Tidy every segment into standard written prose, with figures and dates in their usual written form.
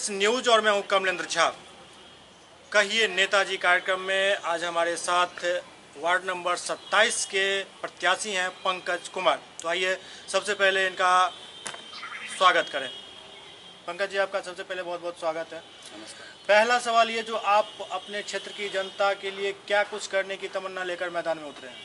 S news और मैं हूं कमलेंद्र झा। कहिए नेताजी कार्यक्रम में आज हमारे साथ वार्ड नंबर 27 के प्रत्याशी हैं पंकज कुमार। तो आइए सबसे पहले इनका स्वागत करें। पंकज जी, आपका सबसे पहले बहुत बहुत स्वागत है। नमस्कार। पहला सवाल ये, जो आप अपने क्षेत्र की जनता के लिए क्या कुछ करने की तमन्ना लेकर मैदान में उतरे हैं?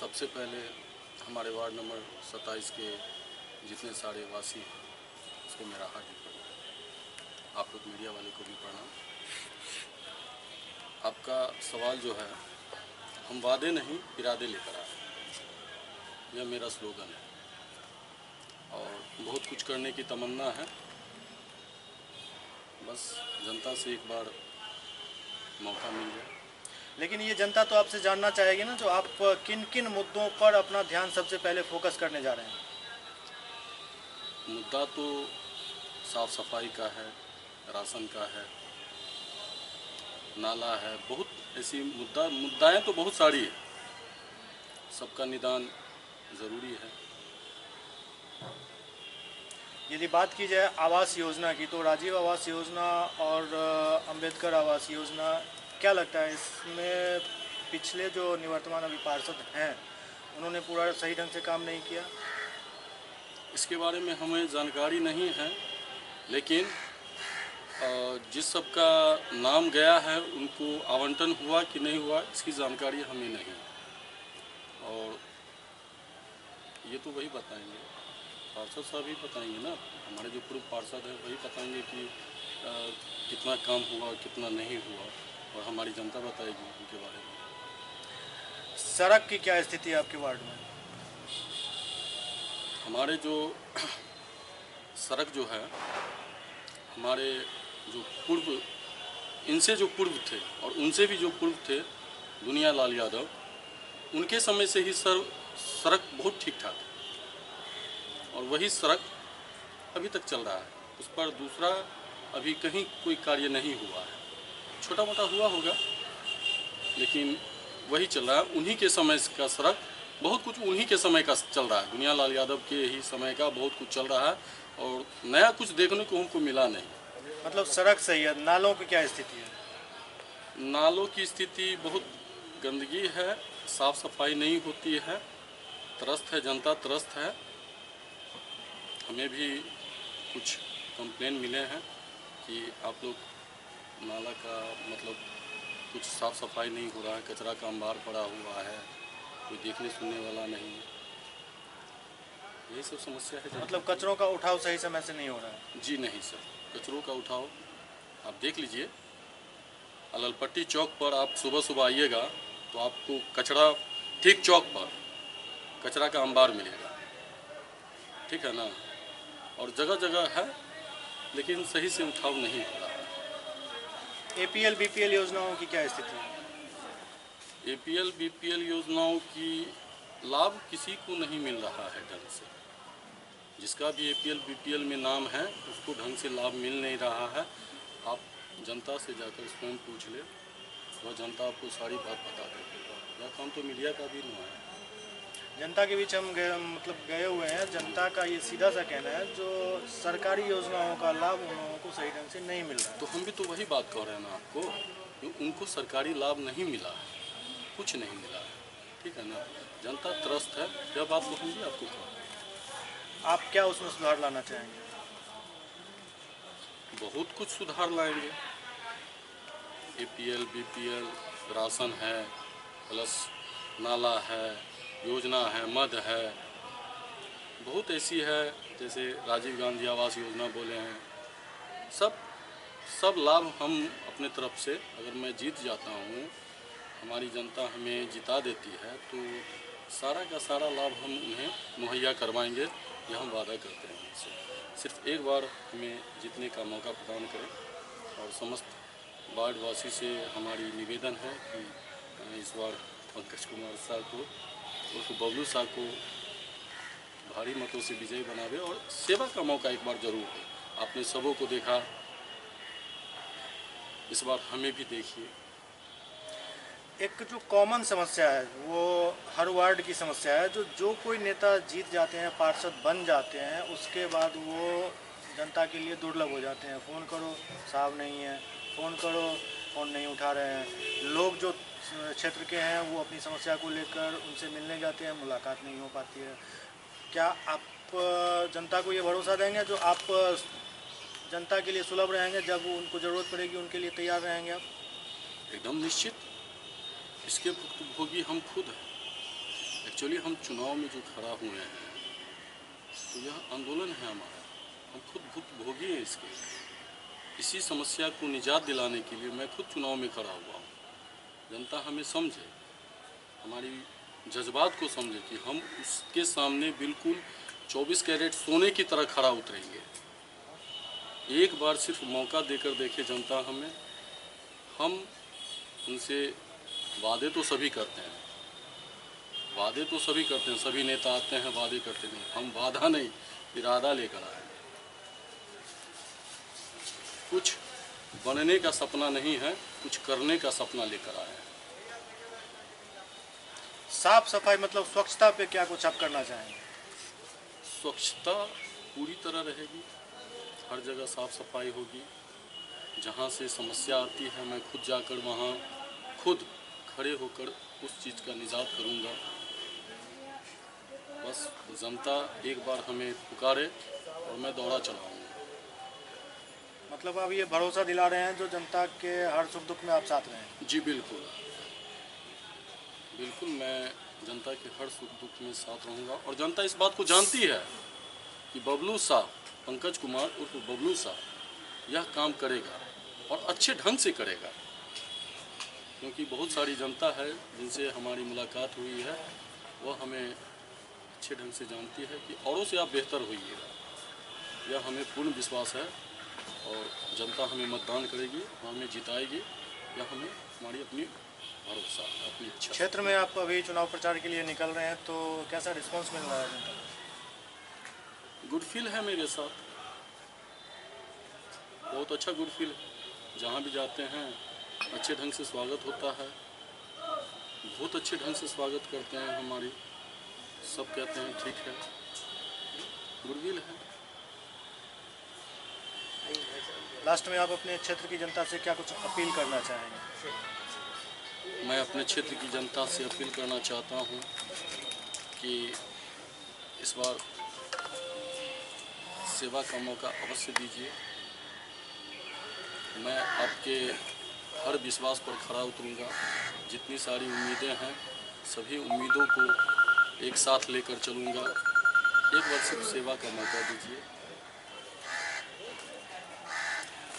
सबसे पहले हमारे वार्ड नंबर 27 के जितने सारे वासी हैं उसको मेरा हार्दिक प्रणाम। आप लोग मीडिया वाले को भी प्रणाम। आपका सवाल जो है, हम वादे नहीं इरादे लेकर आए, यह मेरा स्लोगन है और बहुत कुछ करने की तमन्ना है। बस जनता से एक बार मौका मिल जाए। लेकिन ये जनता तो आपसे जानना चाहेगी ना, जो आप किन किन मुद्दों पर अपना ध्यान सबसे पहले फोकस करने जा रहे हैं? मुद्दा तो साफ सफाई का है, राशन का है, नाला है, बहुत ऐसी मुद्दाएं तो बहुत सारी है, सबका निदान ज़रूरी है। यदि बात की जाए आवास योजना की, तो राजीव आवास योजना और अंबेडकर आवास योजना, क्या लगता है इसमें पिछले जो निवर्तमान अभी पार्षद हैं उन्होंने पूरा सही ढंग से काम नहीं किया? इसके बारे में हमें जानकारी नहीं है, लेकिन जिस सबका नाम गया है उनको आवंटन हुआ कि नहीं हुआ इसकी जानकारी हमें नहीं, और ये तो वही बताएंगे, पार्षद साहब ही बताएंगे ना। हमारे जो पूर्व पार्षद हैं वही बताएंगे कि कितना काम हुआ कितना नहीं हुआ, और हमारी जनता बताएगी उनके बारे में। सड़क की क्या स्थिति है आपके वार्ड में? हमारे जो सड़क जो है, हमारे जो पूर्व, इनसे जो पूर्व थे और उनसे भी जो पूर्व थे, दुनिया लाल यादव, उनके समय से ही सड़क बहुत ठीक ठाक है और वही सड़क अभी तक चल रहा है। उस पर दूसरा अभी कहीं कोई कार्य नहीं हुआ है, छोटा मोटा हुआ होगा लेकिन वही चल रहा है। उन्हीं के समय का सड़क, बहुत कुछ उन्हीं के समय का चल रहा है, दुनिया लाल यादव के ही समय का बहुत कुछ चल रहा है और नया कुछ देखने को हमको मिला नहीं। मतलब सड़क सही है, नालों की क्या स्थिति है? नालों की स्थिति बहुत गंदगी है, साफ सफाई नहीं होती है, त्रस्त है जनता, त्रस्त है। हमें भी कुछ कंप्लेन मिले हैं कि आप लोग नाला का मतलब कुछ साफ सफाई नहीं हो रहा है, कचरा का अंबार पड़ा हुआ है, कोई देखने सुनने वाला नहीं, यही सब समस्या है। मतलब कचरों का उठाव सही समय से नहीं हो रहा है? जी नहीं सर, कचरों का उठाव आप देख लीजिए, अललपट्टी चौक पर आप सुबह सुबह आइएगा तो आपको कचरा ठीक चौक पर कचरा का अंबार मिलेगा, ठीक है ना, और जगह जगह है लेकिन सही से उठाव नहीं हो रहा है। APL BPL योजनाओं की क्या स्थिति है? APL BPL योजनाओं की लाभ किसी को नहीं मिल रहा है ढंग से। जिसका भी APL BPL में नाम है उसको ढंग से लाभ मिल नहीं रहा है। आप जनता से जाकर स्वयं पूछ ले, वह जनता आपको सारी बात बता देगी। यह काम तो मीडिया का भी नहीं है। जनता के बीच हम गए हुए हैं। जनता का ये सीधा सा कहना है, जो सरकारी योजनाओं का लाभ उन लोगों को सही ढंग से नहीं मिल रहा है। तो हम भी तो वही बात कह रहे हैं ना आपको, उनको सरकारी लाभ नहीं मिला है, कुछ नहीं मिला है, ठीक है ना, जनता त्रस्त है। जब बात को हम भी आपको कह रहे हैं। आप क्या उसमें सुधार लाना चाहेंगे? बहुत कुछ सुधार लाएंगे। APL BPL राशन है, प्लस नाला है, योजना है, मद है, बहुत ऐसी है, जैसे राजीव गांधी आवास योजना बोले हैं। सब लाभ हम अपने तरफ से, अगर मैं जीत जाता हूँ, हमारी जनता हमें जिता देती है, तो सारा का सारा लाभ हम उन्हें मुहैया करवाएंगे, यह हम वादा करते हैं उनसे। सिर्फ एक बार हमें जीतने का मौका प्रदान करें। और समस्त वार्डवासी से हमारी निवेदन है कि इस बार पंकज कुमार साहब को, उनको बबलू साहब को भारी मतों से विजयी बनावे और सेवा का मौका एक बार जरूर हो। आपने सबों को देखा, इस बार हमें भी देखिए। एक जो कॉमन समस्या है वो हर वार्ड की समस्या है, जो कोई नेता जीत जाते हैं, पार्षद बन जाते हैं, उसके बाद वो जनता के लिए दुर्लभ हो जाते हैं। फ़ोन करो साहब नहीं है, फ़ोन करो फ़ोन नहीं उठा रहे हैं। लोग जो क्षेत्र के हैं वो अपनी समस्या को लेकर उनसे मिलने जाते हैं, मुलाकात नहीं हो पाती है। क्या आप जनता को ये भरोसा देंगे जो आप जनता के लिए सुलभ रहेंगे, जब उनको ज़रूरत पड़ेगी उनके लिए तैयार रहेंगे आप? एकदम निश्चित। इसके भुक्तभोगी हम खुद हैं। एक्चुअली हम चुनाव में जो खड़ा हुए हैं तो यह आंदोलन है हमारा, हम खुद भुक्तभोगी हैं इसके। इसी समस्या को निजात दिलाने के लिए मैं खुद चुनाव में खड़ा हुआ हूँ। जनता हमें समझे, हमारी जज्बात को समझे कि हम उसके सामने बिल्कुल 24 कैरेट सोने की तरह खड़ा उतरेंगे। एक बार सिर्फ मौका देकर देखे जनता हमें। हम उनसे वादे तो सभी करते हैं, वादे तो सभी करते हैं, सभी नेता आते हैं वादे करते नहीं। हम वादा नहीं, इरादा लेकर आए। कुछ बनने का सपना नहीं है, कुछ करने का सपना लेकर आए हैं। साफ सफाई मतलब स्वच्छता पे क्या कुछ आप करना चाहेंगे? स्वच्छता पूरी तरह रहेगी, हर जगह साफ सफाई होगी। जहाँ से समस्या आती है मैं खुद जाकर वहाँ खुद खड़े होकर उस चीज़ का निजात करूँगा। बस जनता एक बार हमें पुकारे और मैं दौड़ा चलाऊँगा। मतलब आप ये भरोसा दिला रहे हैं जो जनता के हर सुख दुख में आप साथ रहें? जी बिल्कुल, बिल्कुल मैं जनता के हर सुख दुख में साथ रहूँगा। और जनता इस बात को जानती है कि बबलू साहब, पंकज कुमार उर्फ बबलू साहब यह काम करेगा और अच्छे ढंग से करेगा। क्योंकि बहुत सारी जनता है जिनसे हमारी मुलाकात हुई है, वह हमें अच्छे ढंग से जानती है कि औरों से आप बेहतर होइएगा, यह हमें पूर्ण विश्वास है। और जनता हमें मतदान करेगी, हमें जिताएगी, यह हमें हमारी अपनी भरोसा, अपनी इच्छा। क्षेत्र में आप अभी चुनाव प्रचार के लिए निकल रहे हैं तो कैसा रिस्पांस मिल रहा है जनता? गुड फील है मेरे साथ, बहुत अच्छा गुड फील है। जहाँ भी जाते हैं अच्छे ढंग से स्वागत होता है, बहुत अच्छे ढंग से स्वागत करते हैं हमारी। सब कहते हैं ठीक है, गुड फील है। लास्ट में आप अपने क्षेत्र की जनता से क्या कुछ अपील करना चाहेंगे? मैं अपने क्षेत्र की जनता से अपील करना चाहता हूँ कि इस बार सेवा का मौका अवश्य दीजिए। मैं आपके हर विश्वास पर खरा उतरूँगा। जितनी सारी उम्मीदें हैं सभी उम्मीदों को एक साथ लेकर चलूँगा। एक बार सिर्फ सेवा का मौका दीजिए।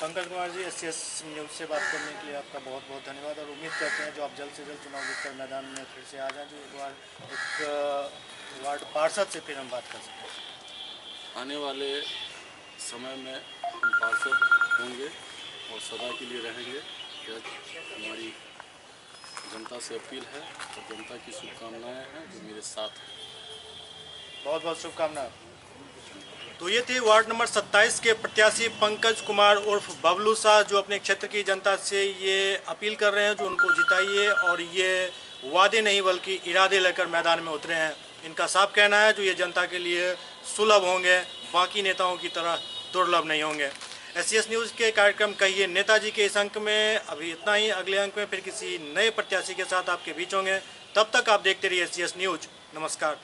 पंकज कुमार जी, SCS न्यूज़ से बात करने के लिए आपका बहुत बहुत धन्यवाद। और उम्मीद करते हैं जो आप जल्द से जल्द चुनाव जीतकर मैदान में फिर से आ जाएं, जो एक बार एक वार्ड पार्षद से फिर हम बात कर सकें। आने वाले समय में हम पार्षद होंगे और सदा के लिए रहेंगे। यह हमारी जनता से अपील है और जनता की शुभकामनाएं हैं जो मेरे साथ हैं। बहुत बहुत शुभकामनाएं। तो ये थे वार्ड नंबर 27 के प्रत्याशी पंकज कुमार उर्फ बबलू शाह, जो अपने क्षेत्र की जनता से ये अपील कर रहे हैं जो उनको जिताइए, और ये वादे नहीं बल्कि इरादे लेकर मैदान में उतरे हैं। इनका साफ कहना है जो ये जनता के लिए सुलभ होंगे, बाकी नेताओं की तरह दुर्लभ नहीं होंगे। SCS न्यूज़ के कार्यक्रम कहिए नेताजी के इस अंक में अभी इतना ही। अगले अंक में फिर किसी नए प्रत्याशी के साथ आपके बीच होंगे। तब तक आप देखते रहिए SCS न्यूज़। नमस्कार।